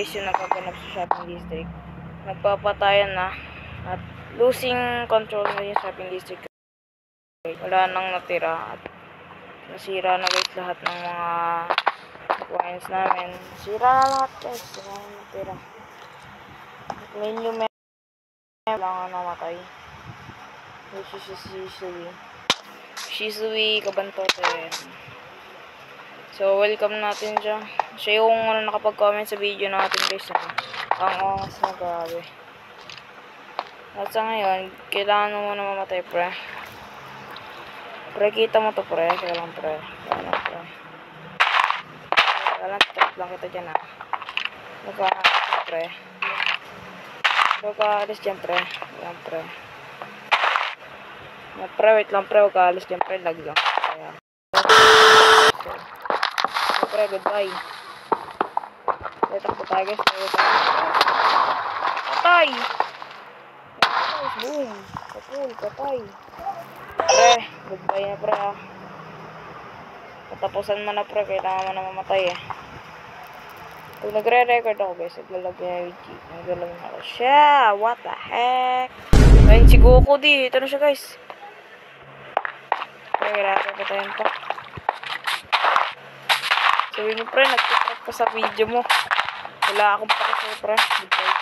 guys yung nagkaganap sa shopping district. Nagpapatayan na at losing control na yung shopping district. Wala nang natira at nasira na guys lahat ng mga coins namin. Sira na lahat guys. Wala nang natira. Menu lang namatay. Which is Shisui Kabantote. So welcome natin siya. Siya yung nakapag-comment sa video natin guys. Ang angas na grabe. At sa ngayon, kailangan mo na mamatay pre. Pre, kita mo to pre. Kailangan pre. Kailangan trap lang kita dyan Magkakakas pre. Magkakalis dyan pre. Kailangan pre. Pre, wait lang pre. Magkakalis dyan pre. Lag lang. Ayan. Pre, goodbye. Takbo tayo guys. Patay! Boom! Kapul, patay. Pre, goodbye na pre Patapusan mo na pre, kailangan mo na mamatay Pag nagre-record ako guys, naglalagay na yung cheat. Naglalagay na ako siya, what the heck? Ayun si Goku ito na siya guys. Pre, kailangan patayin pa. Sabi mo pre, nagtitrap ka sa video mo. Wala akong pakasaya pre. Goodbye.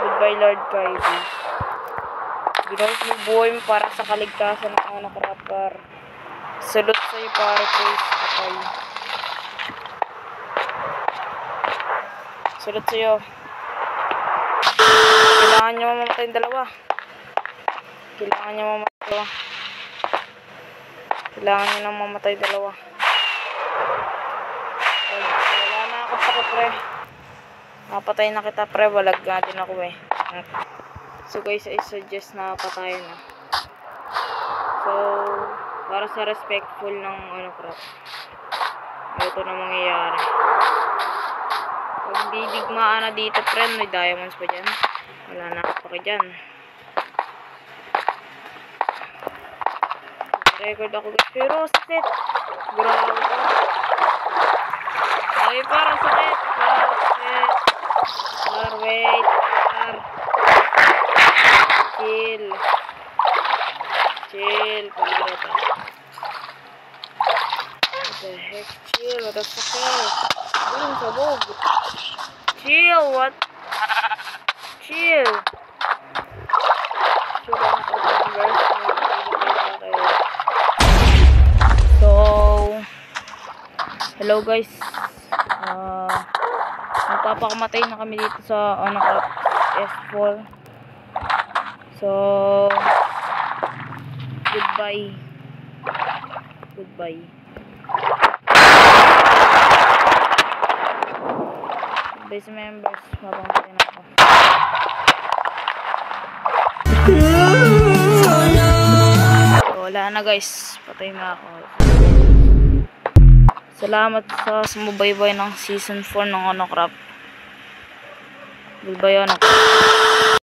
Goodbye Lord Kirby. Ginawin mo buhay mo para sa kaligtasan ng anak rapper. Salute sa'yo pare please. Okay. Salute sa'yo. Kailangan nyo mamatay yung dalawa. Kailangan nyo nang mamatay dalawa. Wala na ako pa pre. Napatay na kita pre. Walag nga din ako So guys, I suggest na patayin So, para sa respectful ng crap. Ito na mangyayari. Pag didigmaan na dito pre, may diamonds pa dyan. Wala na ako pa dyan. Record ako guys. Pero sakit. Grabe ka. Ay, parang sakit. Parang sakit. Wait. Chill. Pagkira ito. What the heck? Chill. What the sakit? Anong sabog? Chill. What? Chill. Hello guys. Magpapakamatay na kami dito sa S4. So goodbye. Goodbye sa members. Mapamatay na ako. Wala na guys. Patay na ako. Salamat sa sumubaybay ng season 4 ng Craft. Goodbye